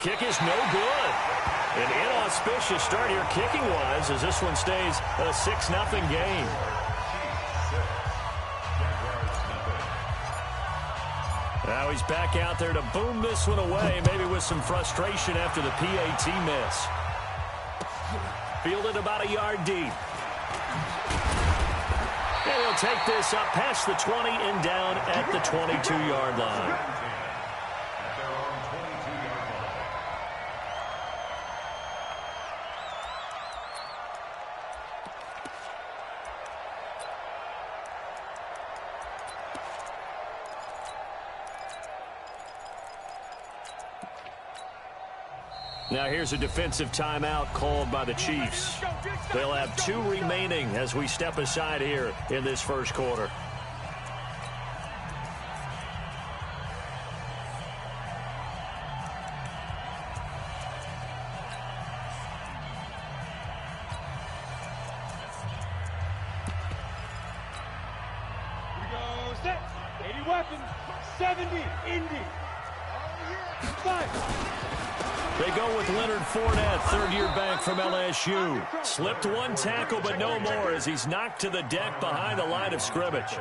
Kick is no good. An inauspicious start here kicking-wise as this one stays a 6-0 game. Now he's back out there to boom this one away, maybe with some frustration after the PAT miss. Fielded about a yard deep. And he'll take this up past the 20 and down at the 22-yard line. Now here's a defensive timeout called by the Chiefs. They'll have 2 remaining as we step aside here in this first quarter. Here we go, set, 80 weapons, 70, Indy. 5. They go with Leonard Fournette, third-year back from LSU. Slipped 1 tackle, but no more as he's knocked to the deck behind the line of scrimmage.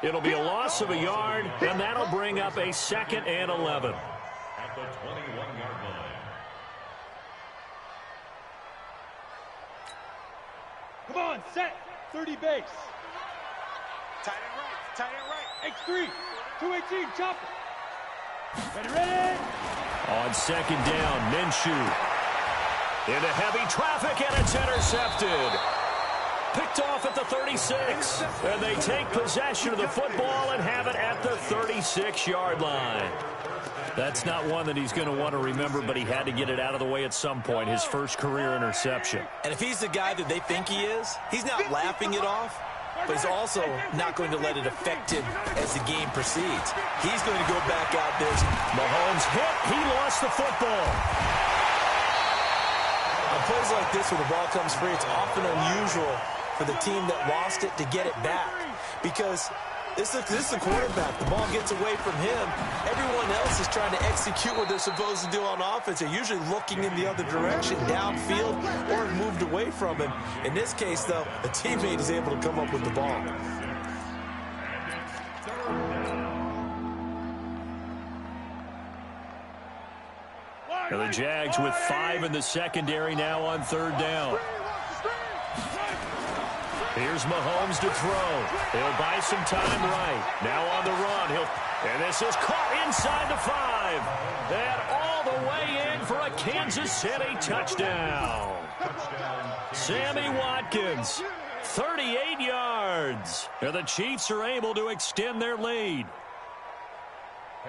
It'll be a loss of a yard, and that'll bring up a 2nd and 11. At the 21-yard line. Come on, set, 30 base. Tight end right. X3, 218, chop it. Ready. On 2nd down, Minshew. Into heavy traffic, and it's intercepted. Picked off at the 36. And they take possession of the football and have it at the 36-yard line. That's not one that he's going to want to remember, but he had to get it out of the way at some point, his first career interception. And if he's the guy that they think he is, he's not laughing it off, but he's also not going to let it affect him as the game proceeds. He's going to go back out there. Mahomes hit. He lost the football. On plays like this where the ball comes free, it's often unusual for the team that lost it to get it back. Because this is the quarterback. The ball gets away from him. Everyone else is trying to execute what they're supposed to do on offense. They're usually looking in the other direction, downfield, or moved away from him. In this case, though, a teammate is able to come up with the ball. And the Jags with 5 in the secondary now on 3rd down. Here's Mahomes to throw. He'll buy some time right. Now on the run. And this is caught inside the 5. And all the way in for a Kansas City touchdown. Sammy Watkins, 38 yards. And the Chiefs are able to extend their lead.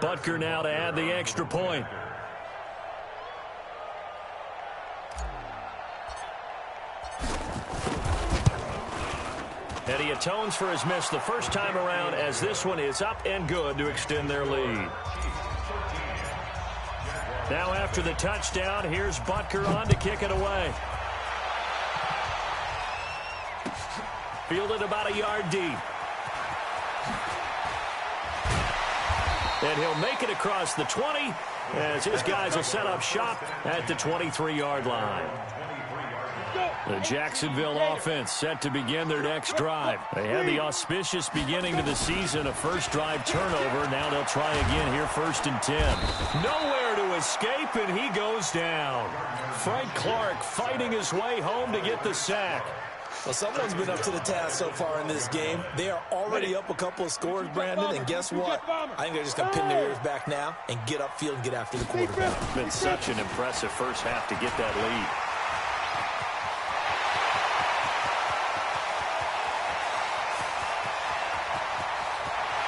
Butker now to add the extra point. And he atones for his miss the first time around as this one is up and good to extend their lead. Now after the touchdown, here's Butker on to kick it away. Fielded about a yard deep. And he'll make it across the 20 as his guys will set up shop at the 23-yard line. The Jacksonville offense set to begin their next drive. They had the auspicious beginning to the season, a first drive turnover. Now they'll try again here, 1st and 10. Nowhere to escape, and he goes down. Frank Clark fighting his way home to get the sack. Well, someone's been up to the task so far in this game. They are already up a couple of scores, Brandon, and guess what? I think they're just going to pin their ears back now and get upfield and get after the quarterback. It's been such an impressive first half to get that lead.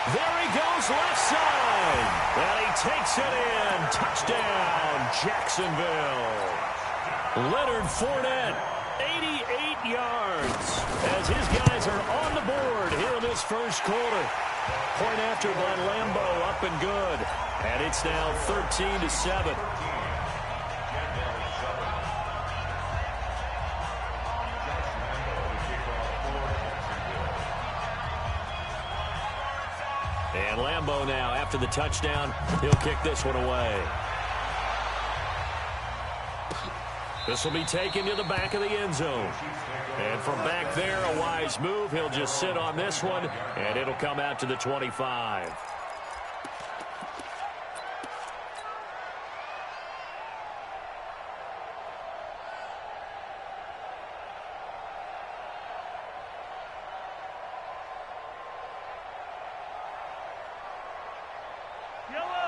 There he goes, left side. And he takes it in. Touchdown, Jacksonville. Leonard Fournette, 88 yards. As his guys are on the board here in this first quarter. Point after by Lambeau, up and good. And it's now 13-7. And Lambeau now, after the touchdown, he'll kick this one away. This will be taken to the back of the end zone. And from back there, a wise move. He'll just sit on this one, and it'll come out to the 25.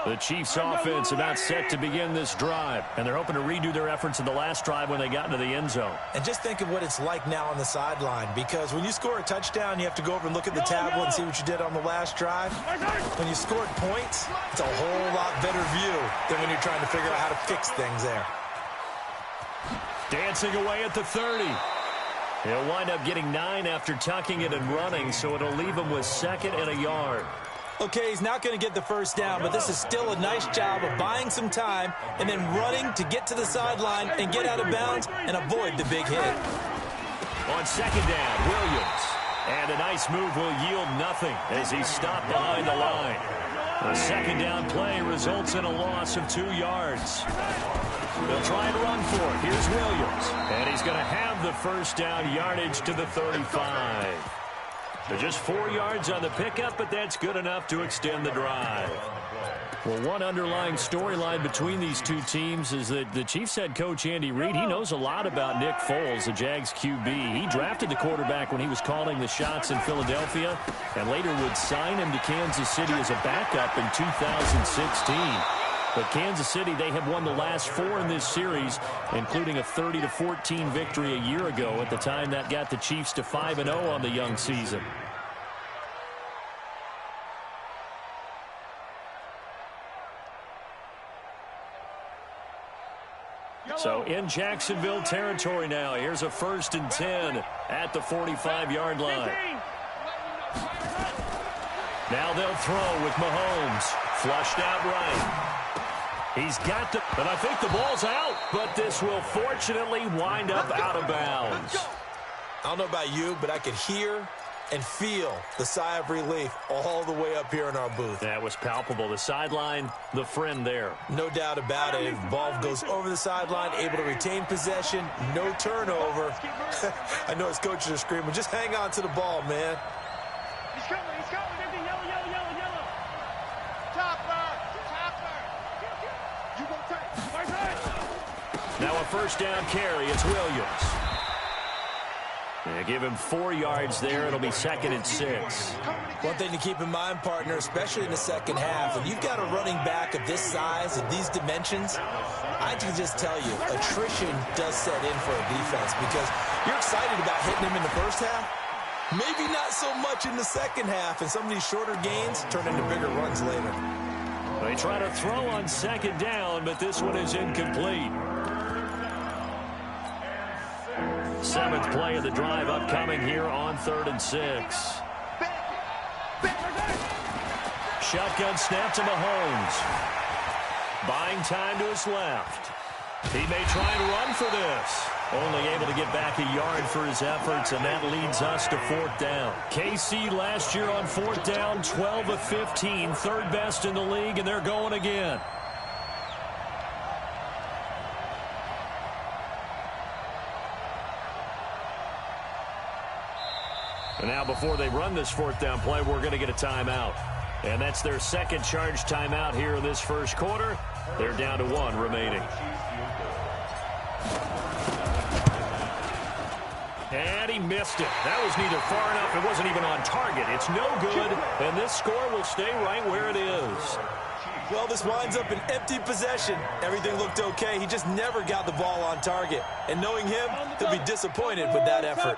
The Chiefs offense about set to begin this drive, and they're hoping to redo their efforts in the last drive when they got into the end zone. And just think of what it's like now on the sideline, because when you score a touchdown, you have to go over and look at the tablet and see what you did on the last drive. When you scored points, it's a whole lot better view than when you're trying to figure out how to fix things there. Dancing away at the 30. He'll wind up getting 9 after tucking it and running, so it'll leave him with 2nd and a yard. Okay, he's not going to get the first down, but this is still a nice job of buying some time and then running to get to the sideline and get out of bounds and avoid the big hit. On 2nd down, Williams. And a nice move will yield nothing as he's stopped behind the line. A 2nd down play results in a loss of 2 yards. They'll try and run for it. Here's Williams. And he's going to have the first down yardage to the 35. They're just 4 yards on the pickup, but that's good enough to extend the drive. Well, one underlying storyline between these two teams is that the Chiefs head coach Andy Reid, he knows a lot about Nick Foles, the Jags QB. He drafted the quarterback when he was calling the shots in Philadelphia and later would sign him to Kansas City as a backup in 2016. But Kansas City, they have won the last 4 in this series, including a 30-14 victory a year ago. At the time, that got the Chiefs to 5-0 on the young season. So in Jacksonville territory now. Here's a 1st and 10 at the 45-yard line. Now they'll throw with Mahomes. Flushed out right. He's got to, and I think the ball's out, but this will fortunately wind up out of bounds. I don't know about you, but I could hear and feel the sigh of relief all the way up here in our booth. That was palpable. The sideline, the friend there. No doubt about it. If the ball goes over the sideline, able to retain possession, no turnover. I know his coaches are screaming, just hang on to the ball, man. He's coming, everything yellow, yellow, yellow, yellow. Topper. You go tight. Right side. Now a 1st down carry. It's Williams. They give him 4 yards there. It'll be 2nd and 6. One thing to keep in mind, partner, especially in the second half, when you've got a running back of this size and these dimensions, I can just tell you, attrition does set in for a defense because you're excited about hitting him in the first half. Maybe not so much in the second half, and some of these shorter gains turn into bigger runs later. They try to throw on 2nd down, but this one is incomplete. 7th play of the drive upcoming here on 3rd and 6. Shotgun snap to Mahomes. Buying time to his left. He may try and run for this. Only able to get back a yard for his efforts, and that leads us to 4th down. KC last year on 4th down, 12 of 15, 3rd best in the league, and they're going again. And now before they run this 4th down play, we're going to get a timeout. And that's their 2nd charge timeout here in this first quarter. They're down to 1 remaining. And he missed it. That was neither far enough. It wasn't even on target. It's no good. And this score will stay right where it is. Well, this winds up an empty possession. Everything looked okay. He just never got the ball on target. And knowing him, he'll be disappointed with that effort.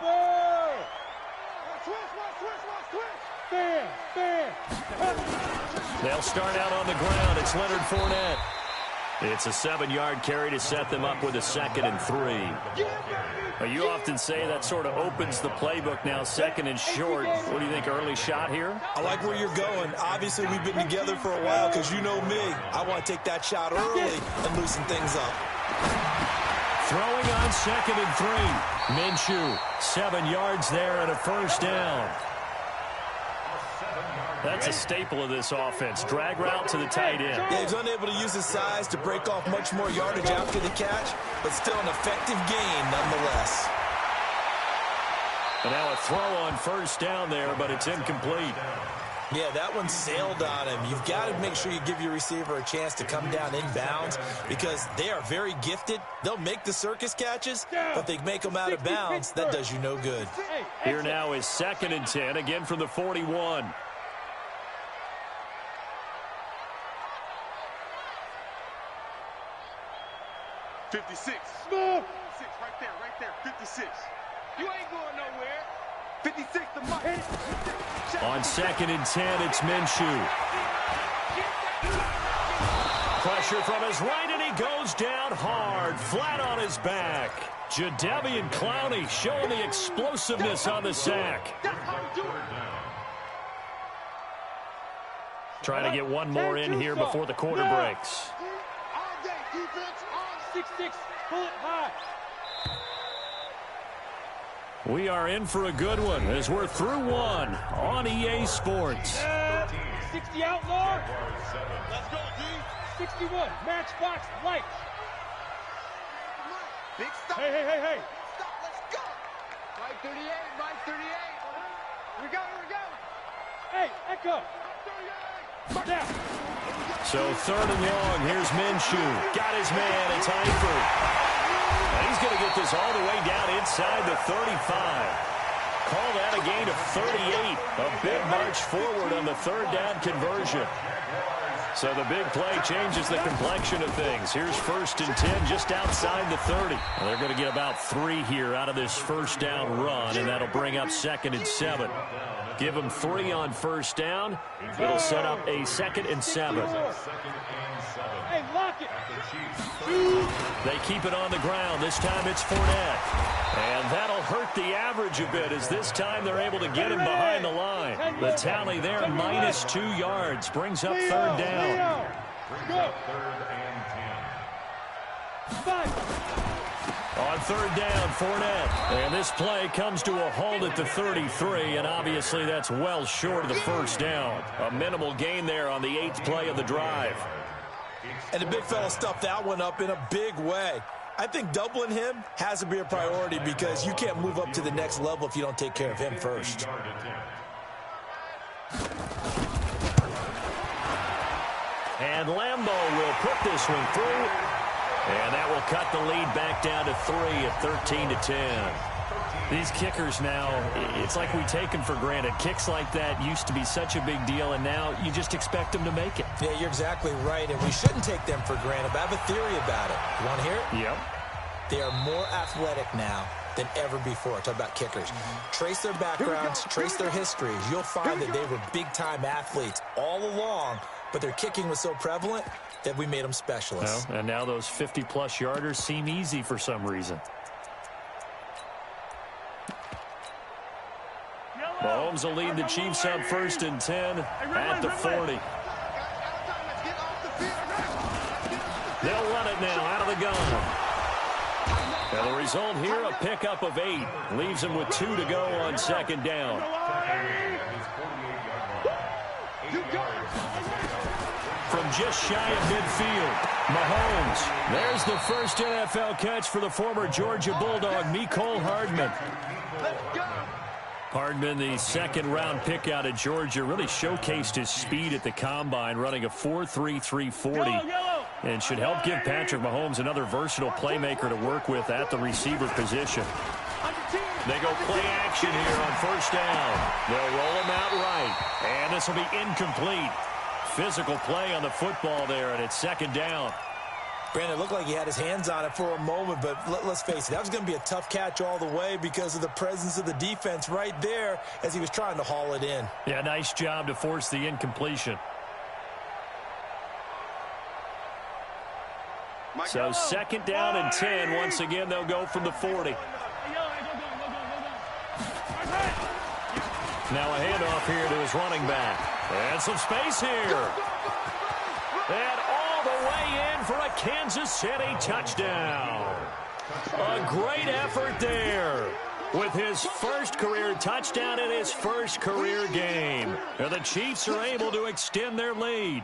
They'll start out on the ground. It's Leonard Fournette. It's a 7-yard carry to set them up with a 2nd and 3. Now, you often say that sort of opens the playbook now, 2nd and short. What do you think, early shot here? I like where you're going. Obviously, we've been together for a while because you know me. I want to take that shot early and loosen things up. Throwing on 2nd and 3. Minshew, 7 yards there and a 1st down. That's a staple of this offense. Drag route to the tight end. Yeah, he's unable to use his size to break off much more yardage after the catch, but still an effective gain nonetheless. And now a throw on first down there, but it's incomplete. Yeah, that one sailed on him. You've got to make sure you give your receiver a chance to come down inbounds because they are very gifted. They'll make the circus catches, but if they make them out of bounds, that does you no good. Here now is 2nd and 10, again from the 41. 56. Small. 6, right there, 56. You ain't going nowhere. 56 to Mike. On 2nd and 10, it's Minshew. Pressure from his right, and he goes down hard, flat on his back. Jadeveon Clowney showing the explosiveness on the sack. Trying to get one more in here before the quarter breaks. All day, defense. 6-6. Pull it high. We are in for a good one as we're through one on EA Sports. 60 outlaw. Let's go, D. 61. Matchbox lights. Big stop. Hey. Stop, let's go. Mike 38, Mike 38. Here we go. Hey, Echo. Down. So 3rd and long, here's Minshew. Got his man, it's Eifert. And he's going to get this all the way down inside the 35. Call that a gain of 38. A big march forward on the 3rd down conversion. So the big play changes the complexion of things. Here's 1st and 10 just outside the 30. Well, they're going to get about 3 here out of this 1st down run, and that'll bring up 2nd and 7. Give them 3 on 1st down. It'll set up a 2nd and 7. Hey, lock it. They keep it on the ground. This time it's Fournette. And that'll hurt the average a bit as this time they're able to get him behind the line. The tally there, minus 2 yards. Brings up 3rd down. Go. On 3rd down, Fournette. And this play comes to a halt at the 33, and obviously that's well short of the 1st down. A minimal gain there on the 8th play of the drive. And the big fella stuffed that one up in a big way. I think doubling him has to be a priority because you can't move up to the next level if you don't take care of him first. And Lambeau will put this one through. And that will cut the lead back down to 3 at 13-10. These kickers now, it's like we take them for granted. Kicks like that used to be such a big deal, and now you just expect them to make it. Yeah, you're exactly right, and we shouldn't take them for granted, but I have a theory about it. You want to hear it? Yep. They are more athletic now than ever before. Talk about kickers. Trace their backgrounds, trace their histories. You'll find that they were big-time athletes all along, but their kicking was so prevalent that we made them specialists. Well, and now those 50-plus yarders seem easy for some reason. Mahomes will lead the Chiefs on 1st and 10 at the 40. They'll run it now out of the gun. And the result here, a pickup of 8. Leaves them with 2 to go on 2nd down. From just shy of midfield, Mahomes. There's the first NFL catch for the former Georgia Bulldog, Mecole Hardman. Hardman, the 2nd-round pick out of Georgia, really showcased his speed at the Combine, running a 4.3340, and should help give Patrick Mahomes another versatile playmaker to work with at the receiver position. They go play action here on 1st down. They'll roll him out right, and this will be incomplete. Physical play on the football there, and it's 2nd down. Brandon, it looked like he had his hands on it for a moment, but let's face it, that was going to be a tough catch all the way because of the presence of the defense right there as he was trying to haul it in. Yeah, nice job to force the incompletion. So 2nd down and 10. Once again, they'll go from the 40. Now a handoff here to his running back. And some space here. And all the way in for a Kansas City touchdown. A great effort there. with his first career touchdown in his first career game. And the Chiefs are able to extend their lead.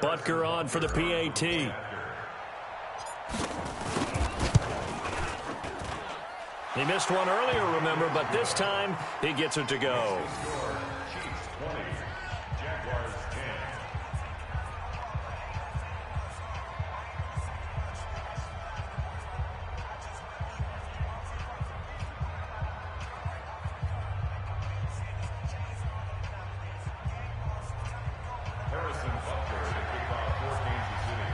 Butker on for the PAT. He missed one earlier, remember, but this time he gets it to go. Chiefs 20, Jaguars 10. Harrison Butker to kick off for Kansas City.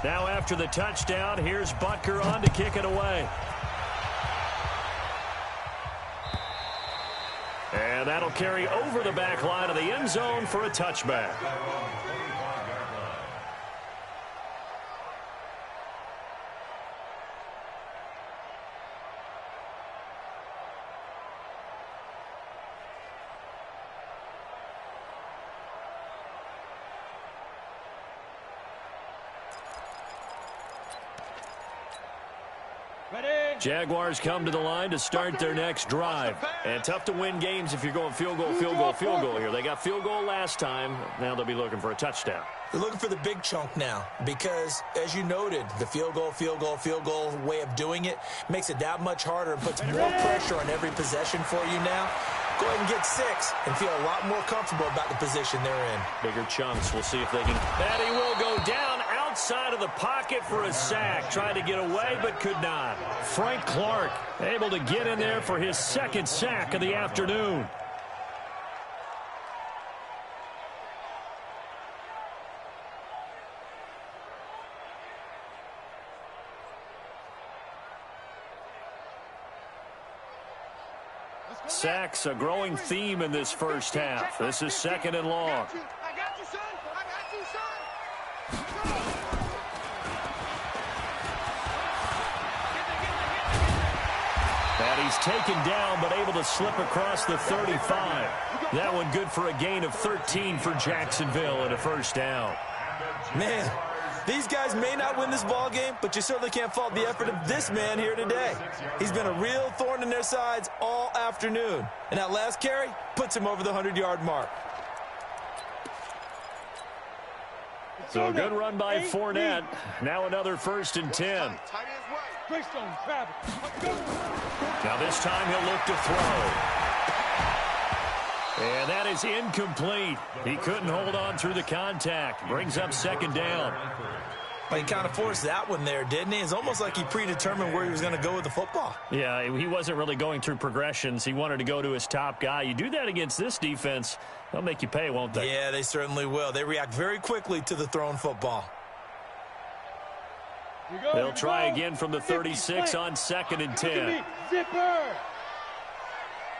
Now after the touchdown, here's Butker on to kick it away. And that'll carry over the back line of the end zone for a touchback. Jaguars come to the line to start their next drive. And tough to win games if you're going field goal, field goal, field goal here. They got field goal last time. Now they'll be looking for a touchdown. They're looking for the big chunk now because, as you noted, the field goal way of doing it makes it that much harder and puts more pressure on every possession for you now. Go ahead and get 6 and feel a lot more comfortable about the position they're in. Bigger chunks. We'll see if they can. And he will go down outside of the pocket for a sack. Tried to get away, but could not. Frank Clark able to get in there for his second sack of the afternoon. Sacks, a growing theme in this first half. This is second and long. I got you, son. I got you, son. And he's taken down, but able to slip across the 35. That one good for a gain of 13 for Jacksonville and a first down. Man, these guys may not win this ball game, but you certainly can't fault the effort of this man here today. He's been a real thorn in their sides all afternoon. And that last carry puts him over the 100-yard mark. So a good run by Fournette. Now another 1st and 10. Now this time he'll look to throw. And that is incomplete. He couldn't hold on through the contact. Brings up second down. Well, he kind of forced that one there, didn't he? It's almost like he predetermined where he was going to go with the football. Yeah, he wasn't really going through progressions. He wanted to go to his top guy. You do that against this defense, they'll make you pay, won't they? Yeah, they certainly will. They react very quickly to the thrown football. They'll try again from the 36 on 2nd and 10. Zipper!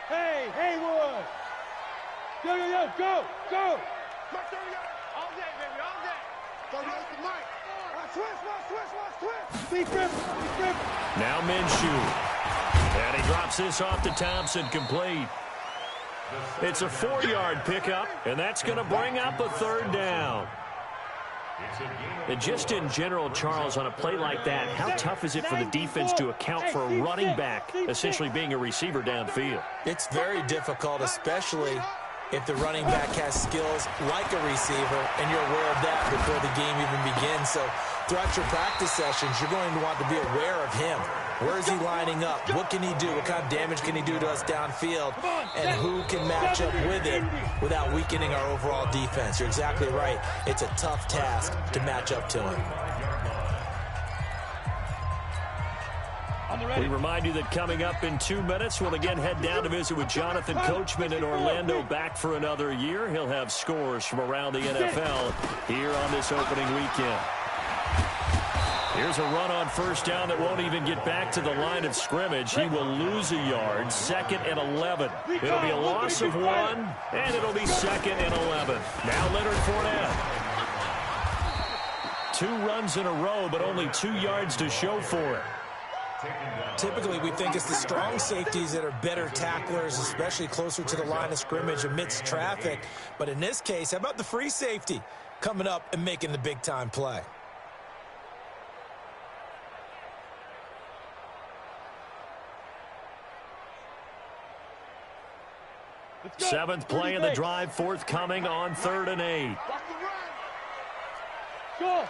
Hey, Haywood! Go! All day, baby, all day. So that's the mic. Switch! Now Minshew. And he drops this off to Thompson, complete. It's a 4-yard pickup, and that's going to bring up a 3rd down. And just in general, Charles, on a play like that, how tough is it for the defense to account for a running back essentially being a receiver downfield? It's very difficult, especially if the running back has skills like a receiver, and you're aware of that before the game even begins. So throughout your practice sessions, you're going to want to be aware of him. Where is he lining up? What can he do? What kind of damage can he do to us downfield? And who can match up with him without weakening our overall defense? You're exactly right. It's a tough task to match up to him. We remind you that coming up in 2 minutes, we'll again head down to visit with Jonathan Coachman in Orlando, back for another year. He'll have scores from around the NFL here on this opening weekend. Here's a run on first down that won't even get back to the line of scrimmage. He will lose a yard. 2nd and 11. It'll be a loss of 1, and it'll be 2nd and 11. Now Leonard Fournette. 2 runs in a row, but only 2 yards to show for it. Typically, we think it's the strong safeties that are better tacklers, especially closer to the line of scrimmage amidst traffic. But in this case, how about the free safety coming up and making the big-time play? Seventh play of the drive, forthcoming on 3rd and 8. Go.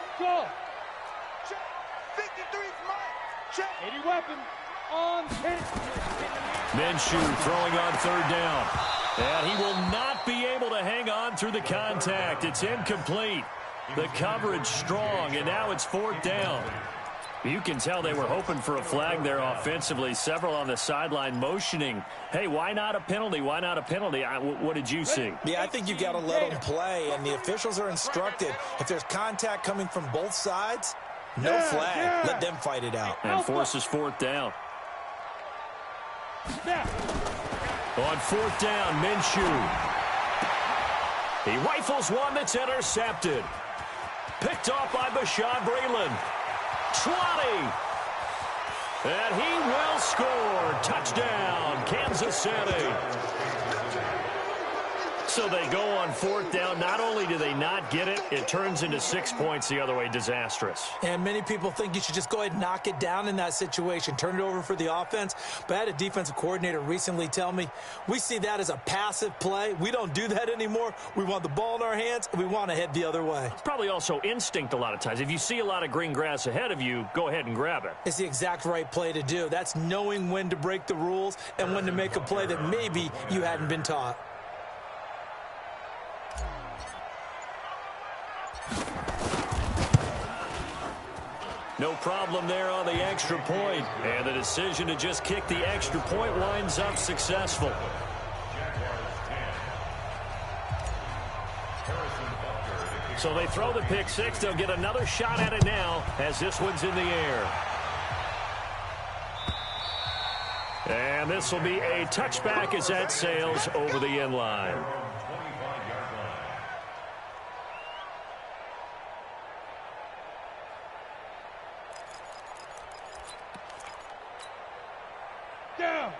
Check. 53's mine. Check. 80 weapon. On 10. Minshew throwing on 3rd down. And he will not be able to hang on through the contact. It's incomplete. The coverage strong, and now it's 4th down. You can tell they were hoping for a flag there offensively. Several on the sideline motioning, hey, why not a penalty? Why not a penalty? What did you see? Yeah, I think you've got to let them play, and the officials are instructed. If there's contact coming from both sides, no flag. Let them fight it out. And forces 4th down. On 4th down, Minshew. He rifles one that's intercepted. Picked off by Bashaud Breeland. 20. And he will score. Touchdown, Kansas City. So they go on 4th down. Not only do they not get it, it turns into 6 points the other way. Disastrous. And many people think you should just go ahead and knock it down in that situation. Turn it over for the offense. But I had a defensive coordinator recently tell me, we see that as a passive play. We don't do that anymore. We want the ball in our hands, and we want to head the other way. It's probably also instinct a lot of times. If you see a lot of green grass ahead of you, go ahead and grab it. It's the exact right play to do. That's knowing when to break the rules and when to make a play that maybe you hadn't been taught. No problem there on the extra point. And the decision to just kick the extra point winds up successful. So they throw the pick six. They'll get another shot at it now as this one's in the air. And this will be a touchback as that sails over the end line.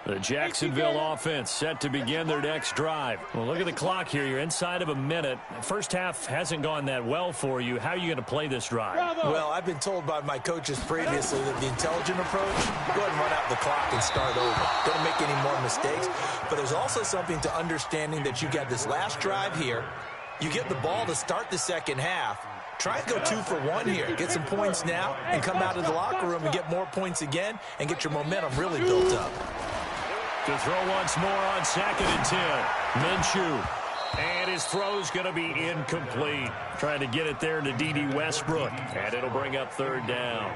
The Jacksonville offense set to begin their next drive. Well, look at the clock here. You're inside of a minute. First half hasn't gone that well for you. How are you going to play this drive? Well, I've been told by my coaches previously that the intelligent approach, go ahead and run out the clock and start over. Don't make any more mistakes. But there's also something to understanding that you got this last drive here. You get the ball to start the second half. Try and go 2 for 1 here. Get some points now and come out of the locker room and get more points again and get your momentum really built up. To throw once more on 2nd and 10. Minshew. And his throw's going to be incomplete. Trying to get it there to D.D. Westbrook. And it'll bring up 3rd down.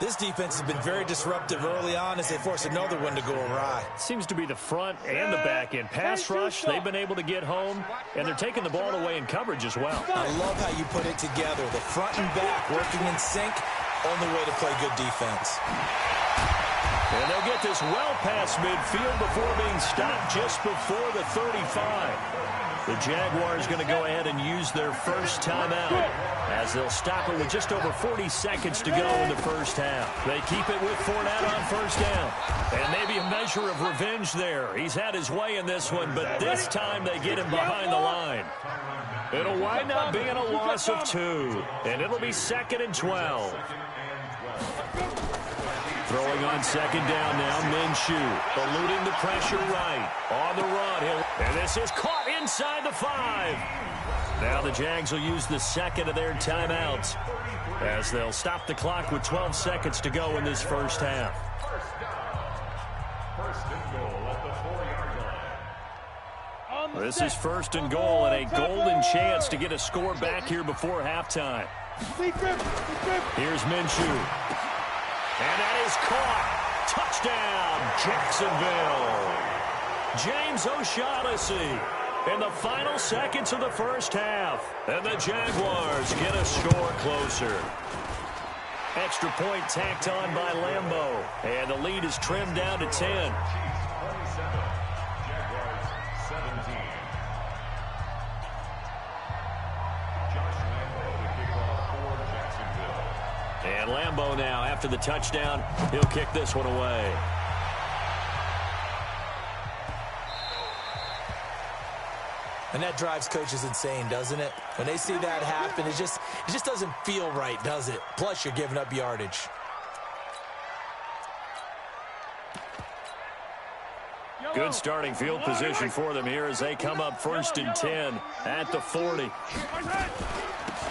This defense has been very disruptive early on as they force another one to go awry. Seems to be the front and the back end. Pass rush, they've been able to get home, and they're taking the ball away in coverage as well. I love how you put it together. The front and back working in sync, only way to play good defense. And they'll get this well past midfield before being stopped just before the 35. The Jaguars going to go ahead and use their first timeout as they'll stop it with just over 40 seconds to go in the first half. They keep it with Fournette on first down. And maybe a measure of revenge there. He's had his way in this one, but this time they get him behind the line. It'll wind up being a loss of 2, and it'll be 2nd and 12. Throwing on 2nd down now, Minshew, eluding the pressure right. On the run, and this is caught inside the 5. Now the Jags will use the 2nd of their timeouts as they'll stop the clock with 12 seconds to go in this first half. First and goal at the 4-yard line. This is 1st and goal and a golden chance to get a score back here before halftime. Here's Minshew. And that is caught. Touchdown, Jacksonville. James O'Shaughnessy in the final seconds of the first half. And the Jaguars get a score closer. Extra point tacked on by Lambeau. And the lead is trimmed down to 10. Jaguars 17. Josh Lambeau to kick off for Jacksonville. And Lambeau now, after the touchdown, he'll kick this one away. And that drives coaches insane, doesn't it? When they see that happen, it just doesn't feel right, does it? Plus, you're giving up yardage. Good starting field position for them here as they come up 1st and 10 at the 40.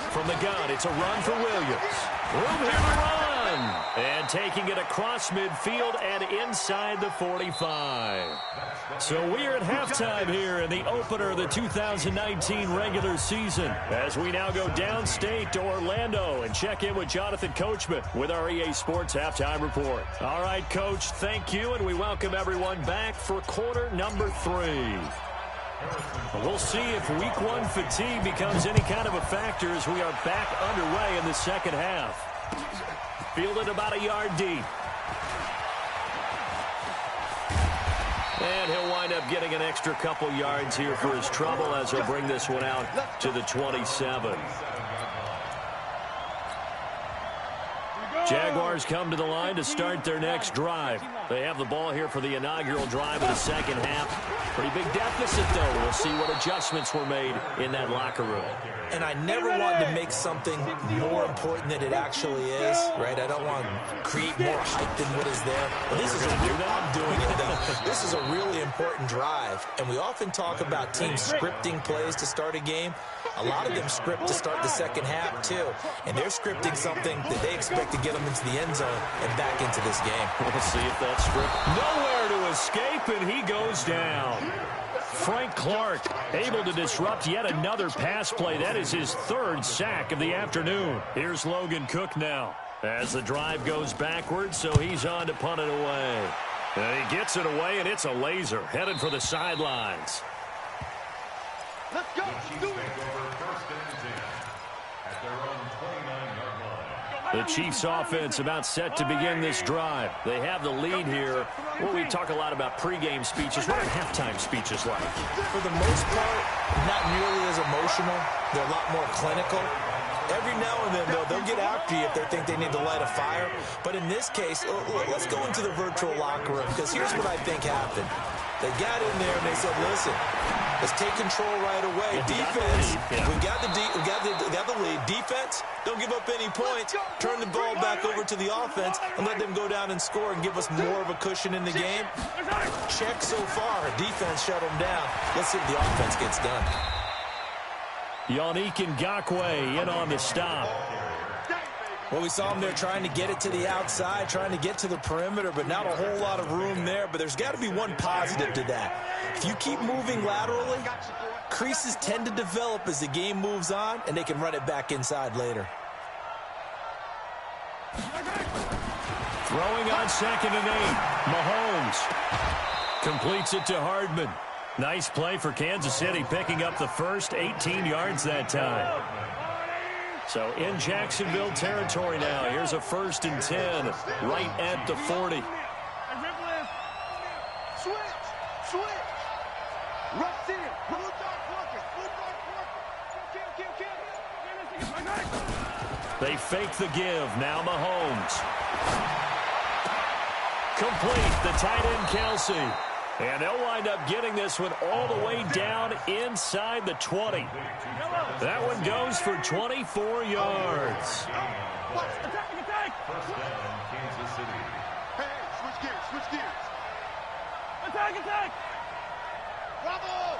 From the gun, it's a run for Williams. Room here to run. And taking it across midfield and inside the 45. So we are at halftime here in the opener of the 2019 regular season as we now go downstate to Orlando and check in with Jonathan Coachman with our EA Sports Halftime Report. All right, Coach, thank you, and we welcome everyone back for quarter number 3. We'll see if week 1 fatigue becomes any kind of a factor as we are back underway in the second half. Fielded about a yard deep. And he'll wind up getting an extra couple yards here for his trouble as he'll bring this one out to the 27. Jaguars come to the line to start their next drive. They have the ball here for the inaugural drive of the second half. Pretty big deficit, though. We'll see what adjustments were made in that locker room. And I never wanted to make something more important than it actually is, right? I don't want to create more hype than what is there. But this is I'm doing it, though. This is a really important drive. And we often talk about teams scripting plays to start a game. A lot of them script to start the second half, too. And they're scripting something that they expect to get them into the end zone and back into this game. We'll see if that script nowhere to escape, and he goes down. Frank Clark able to disrupt yet another pass play. That is his 3rd sack of the afternoon. Here's Logan Cook now as the drive goes backwards, so he's on to punt it away. And he gets it away, and it's a laser headed for the sidelines. Let's go. Do it. At their own 29-yard line. The Chiefs offense about set to begin this drive. They have the lead here. Well, we talk a lot about pregame speeches. What are halftime speeches like? For the most part, not nearly as emotional. They're a lot more clinical. Every now and then, though, they'll get after you if they think they need to light a fire. But in this case, let's go into the virtual locker room, because here's what I think happened. They got in there and they said, listen, let's take control right away. Defense, we got the lead. Defense, don't give up any points. Turn the ball back over to the offense and let them go down and score and give us more of a cushion in the game. Check so far. Defense shut them down. Let's see if the offense gets done. Yannick Ngakoue in on the stop. Well, we saw him there trying to get it to the outside, trying to get to the perimeter, but not a whole lot of room there. But there's got to be one positive to that. If you keep moving laterally, creases tend to develop as the game moves on, and they can run it back inside later. Throwing on 2nd and 8. Mahomes completes it to Hardman. Nice play for Kansas City, picking up the first 18 yards that time. So in Jacksonville territory now. Here's a 1st and 10 right at the 40. Switch. Rush in. They fake the give. Now Mahomes. Complete. The tight end Kelsey. And they'll wind up getting this one all the way down inside the 20. That one goes for 24 yards. Attack. First down, Kansas City. Hey, switch gears. Attack. Bravo.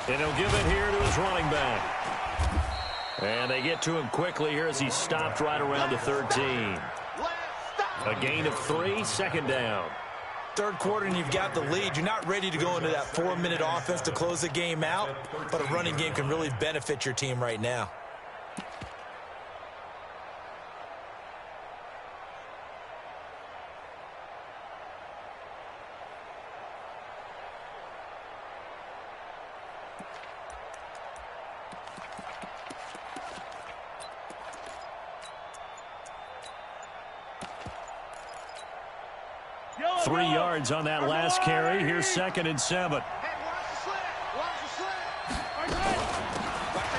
And he'll give it here to his running back. And they get to him quickly here as he stopped right around the 13. A gain of 3, 2nd down. Third quarter and you've got the lead. You're not ready to go into that 4-minute offense to close the game out, but a running game can really benefit your team right now. 3 yards on that last carry. Here's 2nd and 7.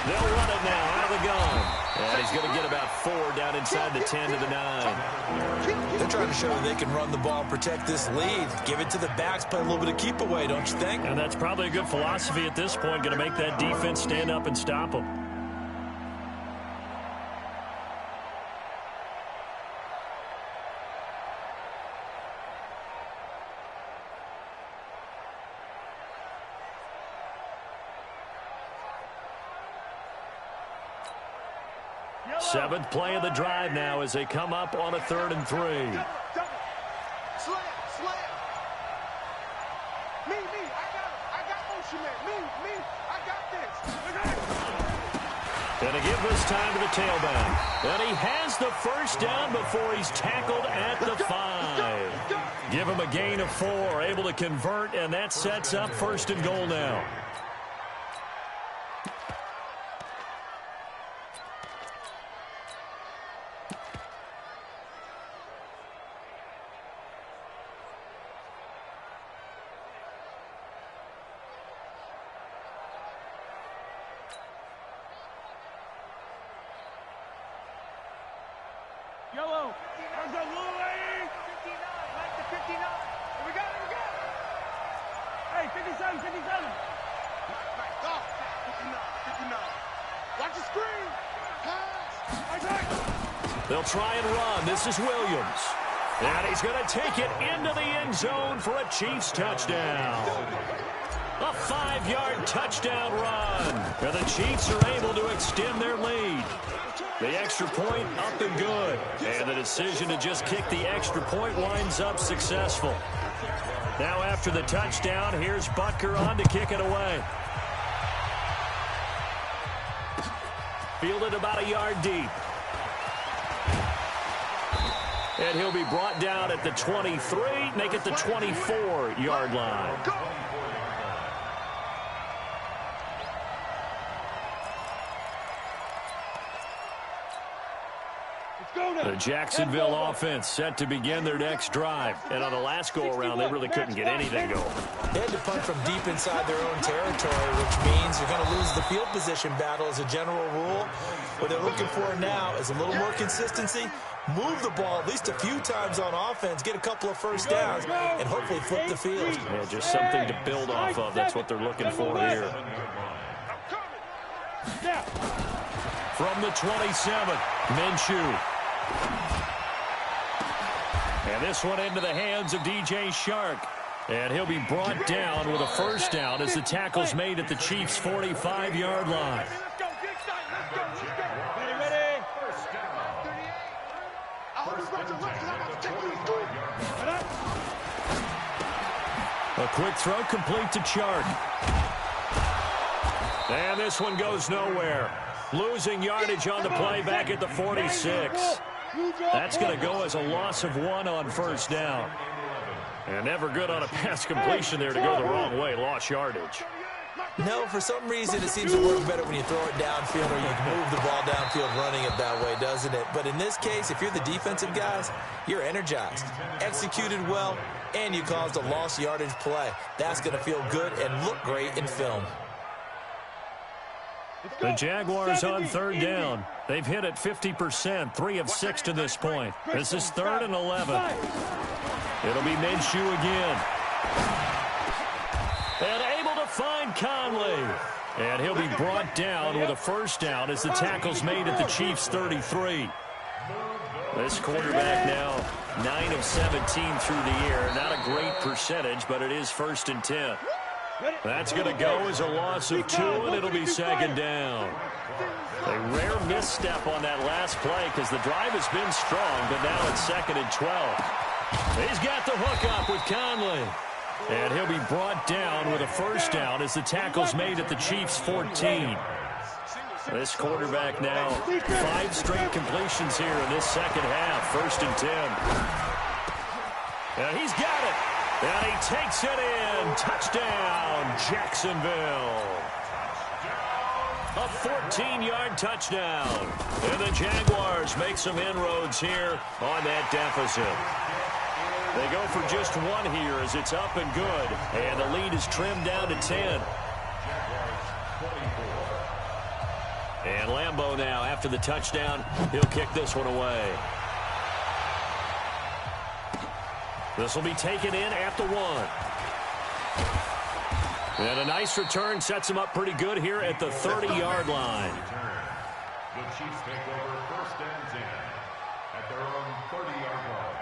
They'll run it now out of the gun. And he's going to get about 4 down inside the 10 to the 9. They're trying to show that they can run the ball and protect this lead. Give it to the backs, play a little bit of keep away, don't you think? And that's probably a good philosophy at this point. Going to make that defense stand up and stop them. Seventh play of the drive now as they come up on a 3rd and 3. Slam. Me, I got motion man. Me, I got this. And to give this time to the tailback. And he has the first down before he's tackled at the 5. Give him a gain of 4, able to convert, and that sets up 1st and goal now. Yellow. How's that little lady? 59. Like the 59. Here we go. Hey, 57. Right, go. 59. Watch the screen. Pass. They'll try and run. This is Williams. And he's going to take it into the end zone for a Chiefs touchdown. A 5-yard touchdown run. And the Chiefs are able to extend their lead. The extra point up and good. And the decision to just kick the extra point winds up successful. Now after the touchdown, here's Butker on to kick it away. Fielded about a yard deep. And he'll be brought down at the 23, make it the 24-yard line. The Jacksonville offense set to begin their next drive. And on the last go-around, they really couldn't get anything going. They had to punt from deep inside their own territory, which means you're going to lose the field position battle as a general rule. What they're looking for now is a little more consistency, move the ball at least a few times on offense, get a couple of first downs, and hopefully flip the field. Yeah, just something to build off of. That's what they're looking for here. From the 27, Minshew. And this one into the hands of D.J. Shark. And he'll be brought down with a first down as the tackle's made at the Chiefs' 45-yard line. Ready. A quick throw complete to Chark. And this one goes nowhere. Losing yardage on the play back at the 46. That's going to go as a loss of 1 on first down. And never good on a pass completion there to go the wrong way. Lost yardage. No, for some reason it seems to work better when you throw it downfield or you can move the ball downfield running it that way, doesn't it? But in this case, if you're the defensive guys, you're energized, executed well, and you caused a lost yardage play. That's going to feel good and look great in film. The Jaguars on third down. They've hit it 50%, 3 of 6 to this point. This is 3rd and 11. It'll be Minshew again. And able to find Conley. And he'll be brought down with a first down as the tackle's made at the Chiefs' 33. This quarterback now 9 of 17 through the air. Not a great percentage, but it is 1st and 10. That's going to go as a loss of 2, and it'll be 2nd down. A rare misstep on that last play because the drive has been strong, but now it's 2nd and 12. He's got the hook up with Conley. And he'll be brought down with a first down as the tackle's made at the Chiefs' 14. This quarterback now 5 straight completions here in this second half. 1st and 10. And he's got it. And he takes it in. Touchdown, Jacksonville. A 14-yard touchdown. And the Jaguars make some inroads here on that deficit. They go for just one here as it's up and good. And the lead is trimmed down to 10. And Lambeau now, after the touchdown, he'll kick this one away. This will be taken in at the 1. And a nice return sets him up pretty good here at the 30-yard line. The Chiefs take over first and 10 at their own 30-yard line.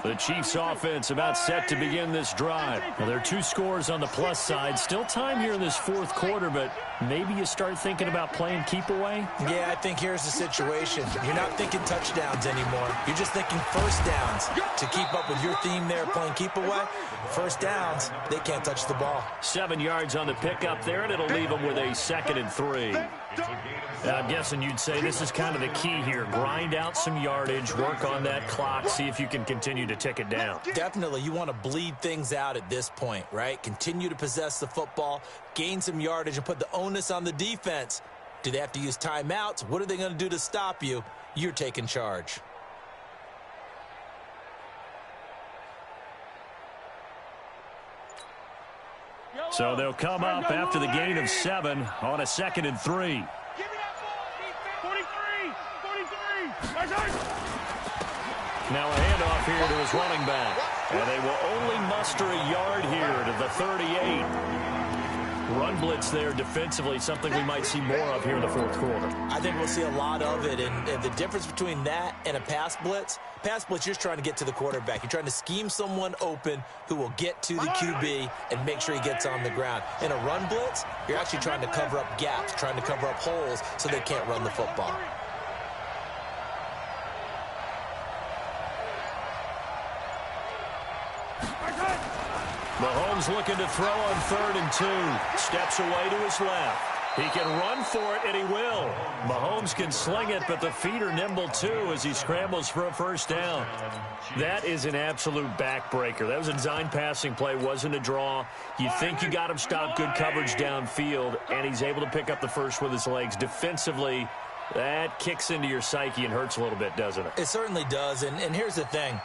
The Chiefs offense about set to begin this drive. Well, there are 2 scores on the plus side. Still time here in this fourth quarter, but maybe you start thinking about playing keep away? Yeah, I think here's the situation. You're not thinking touchdowns anymore. You're just thinking first downs. To keep up with your theme there, playing keep away, first downs, they can't touch the ball. 7 yards on the pickup there, and it'll leave them with a 2nd and 3. I'm guessing you'd say this is kind of the key here. Grind out some yardage, work on that clock, see if you can continue to tick it down. Definitely. You want to bleed things out at this point, right? Continue to possess the football, gain some yardage, and put the onus on the defense. Do they have to use timeouts? What are they going to do to stop you? You're taking charge. So they'll come up after the gain of 7 on a 2nd and 3. Give me that ball, 43, 43. Now a handoff here to his running back. And they will only muster a yard here to the 38. Run blitz there defensively, something we might see more of here in the fourth quarter. I think we'll see a lot of it. And the difference between that and a pass blitz, you're just trying to get to the quarterback. You're trying to scheme someone open who will get to the QB and make sure he gets on the ground. In a run blitz, you're actually trying to cover up gaps, trying to cover up holes so they can't run the football. Mahomes looking to throw on 3rd and 2. Steps away to his left. He can run for it, and he will. Mahomes can sling it, but the feet are nimble, too, as he scrambles for a first down. That is an absolute backbreaker. That was a design passing play, wasn't a draw. You think you got him stopped, good coverage downfield, and he's able to pick up the first with his legs. Defensively, that kicks into your psyche and hurts a little bit, doesn't it? It certainly does, and here's the thing.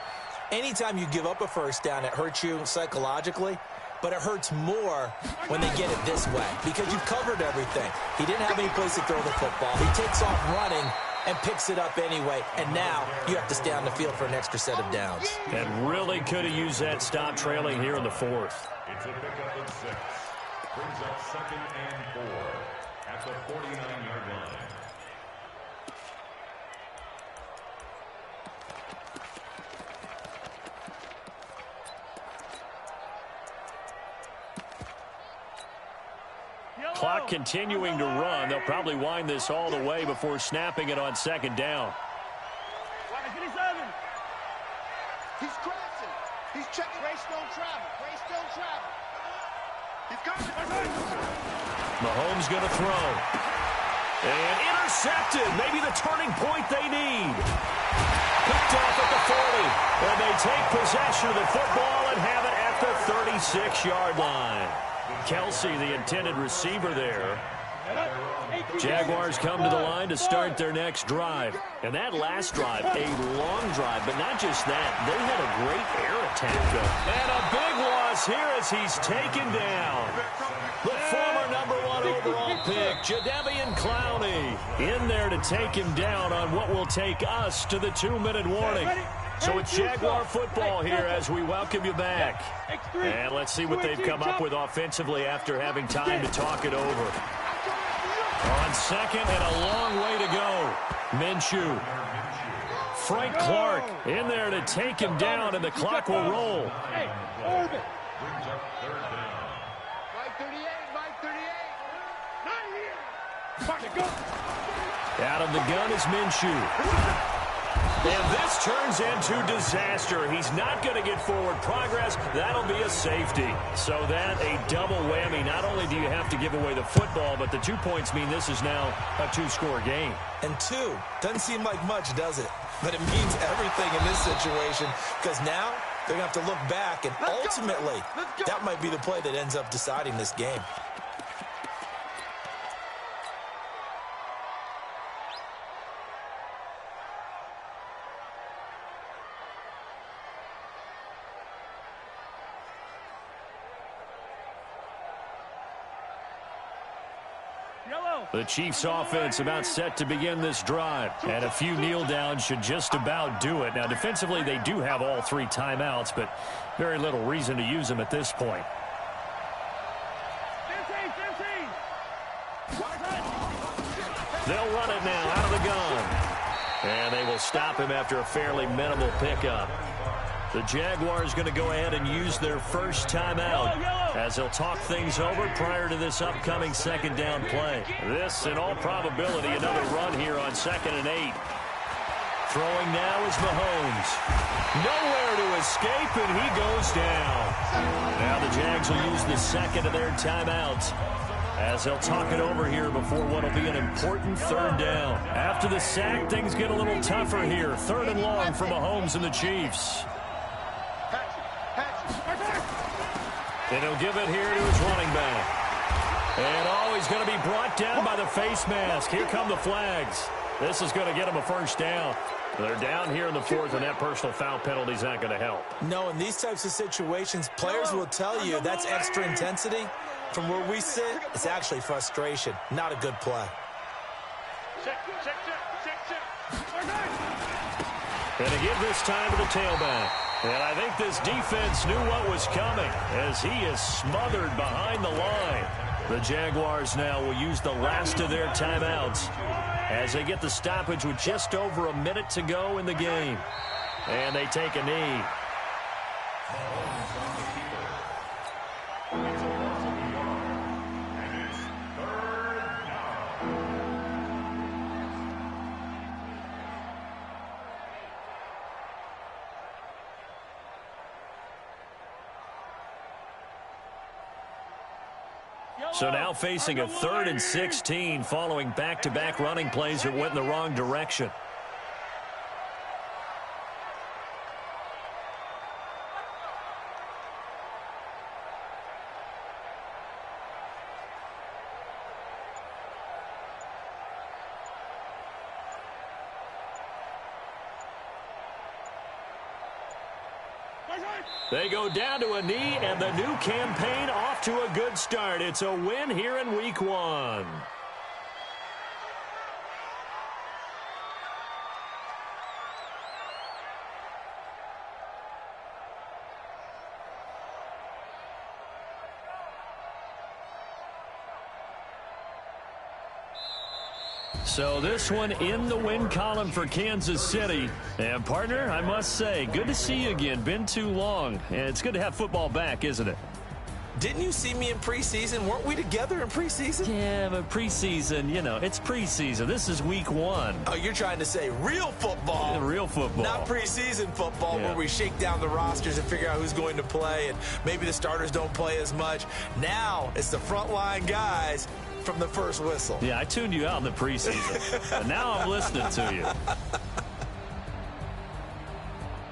Anytime you give up a first down, it hurts you psychologically, but it hurts more when they get it this way because you've covered everything. He didn't have any place to throw the football. He takes off running and picks it up anyway, and now you have to stay on the field for an extra set of downs. And really could have used that stop trailing here in the fourth. It's a pickup of 6. Brings up 2nd and 4 at the 49-yard line. Clock continuing to run. They'll probably wind this all the way before snapping it on 2nd down. 57. He's crossing. He's checking. Race don't travel. Race don't travel. He's coming. Mahomes going to throw. And intercepted. Maybe the turning point they need. Picked off at the 40. And they take possession of the football and have it at the 36-yard line. Kelsey, the intended receiver there. Jaguars come to the line to start their next drive. And that last drive, a long drive, but not just that. They had a great air attack. And a big loss here as he's taken down. The former #1 overall pick, Jadeveon Clowney, in there to take him down on what will take us to the 2-minute warning. So it's Jaguar football here as we welcome you back. And let's see what they've come up with offensively after having time to talk it over. On 2nd and a long way to go. Minshew. Frank Clark in there to take him down, and the clock will roll. Brings up 3rd down. Mike 38, Mike 38. Not here. Out of the gun is Minshew. And this turns into disaster. He's not going to get forward progress. That'll be a safety. So that a double whammy. Not only do you have to give away the football, but the 2 points mean this is now a 2-score game. And 2 doesn't seem like much, does it? But it means everything in this situation because now They're going to have to look back, and ultimately, that might be the play that ends up deciding this game. The Chiefs offense about set to begin this drive. And a few kneel downs should just about do it. Now, defensively, they do have all 3 timeouts, but very little reason to use them at this point. They'll run it now out of the gun. And they will stop him after a fairly minimal pickup. The Jaguars going to go ahead and use their first timeout as they'll talk things over prior to this upcoming second down play. This, in all probability, another run here on 2nd and 8. Throwing now is Mahomes. Nowhere to escape, and he goes down. Now the Jags will use the second of their timeouts as they'll talk it over here before what will be an important 3rd down. After the sack, things get a little tougher here. 3rd and long for Mahomes and the Chiefs. And he'll give it here to his running back. And he's going to be brought down by the face mask. Here come the flags. This is going to get him a 1st down. They're down here in the 4th, and that personal foul penalty is not going to help. No, in these types of situations, players will tell you that's extra intensity. From where we sit, it's actually frustration. Not a good play. And to give this time to the tailback. And I think this defense knew what was coming as he is smothered behind the line. The Jaguars now will use the last of their timeouts as they get the stoppage with just over a minute to go in the game. And they take a knee. So now facing a 3rd and 16 following back-to-back running plays that went in the wrong direction. They go down to a knee, and the new campaign off to a good start. It's a win here in Week 1. So this one in the win column for Kansas City. And, partner, I must say, good to see you again. Been too long. And it's good to have football back, isn't it? Didn't you see me in preseason? Weren't we together in preseason? Yeah, but preseason, you know, it's preseason. This is Week 1. Oh, you're trying to say real football. Yeah, real football. Not preseason football, yeah, where we shake down the rosters and figure out who's going to play, and maybe the starters don't play as much. Now it's the frontline guys from the first whistle. Yeah, I tuned you out in the preseason. And now I'm listening to you.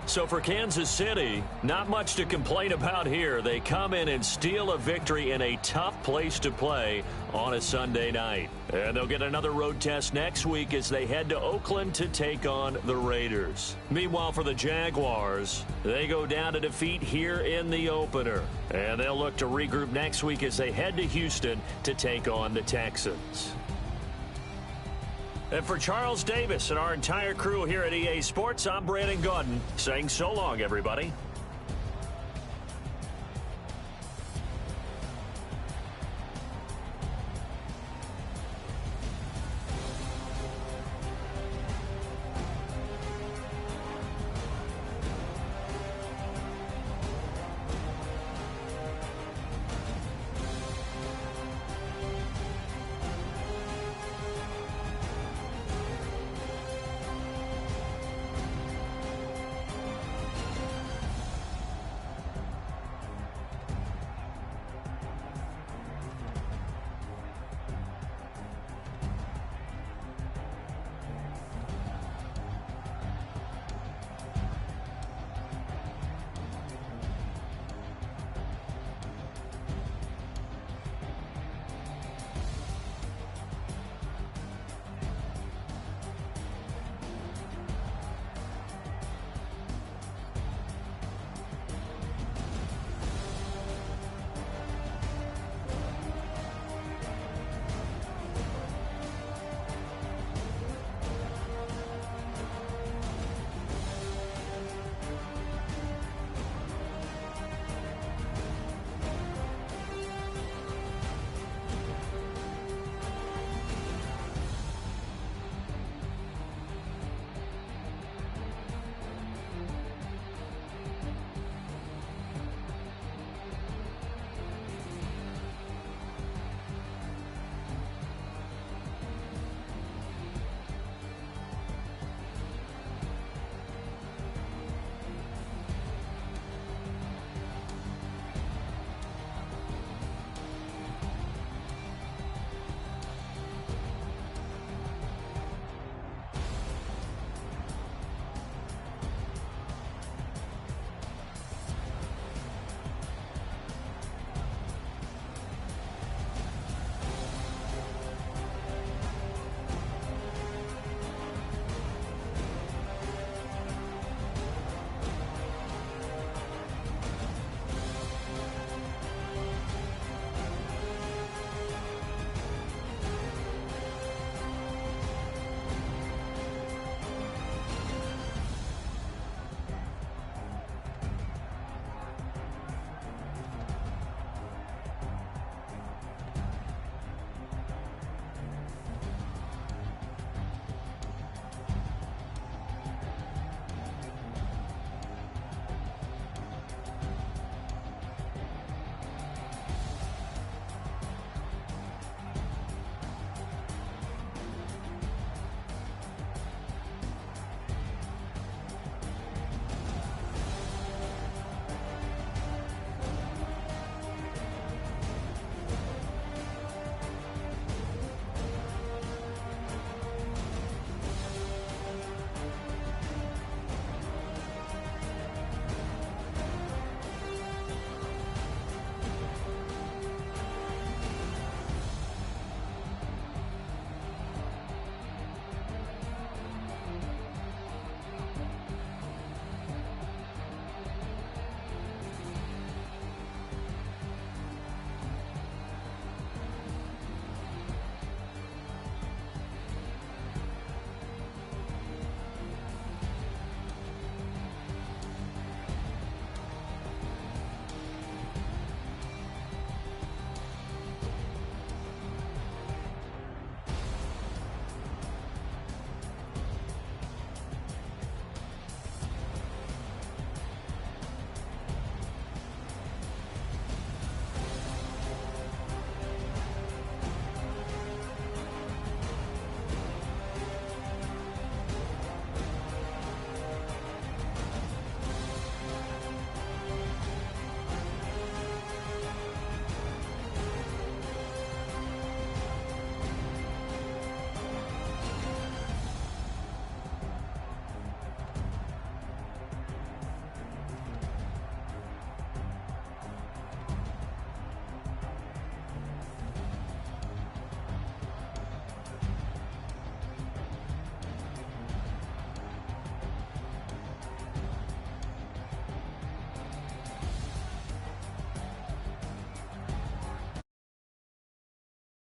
So for Kansas City, not much to complain about here. They come in and steal a victory in a tough place to play on a Sunday night. And they'll get another road test next week as they head to Oakland to take on the Raiders. Meanwhile, for the Jaguars, they go down to defeat here in the opener. And they'll look to regroup next week as they head to Houston to take on the Texans. And for Charles Davis and our entire crew here at EA Sports, I'm Brandon Gaudin saying so long, everybody.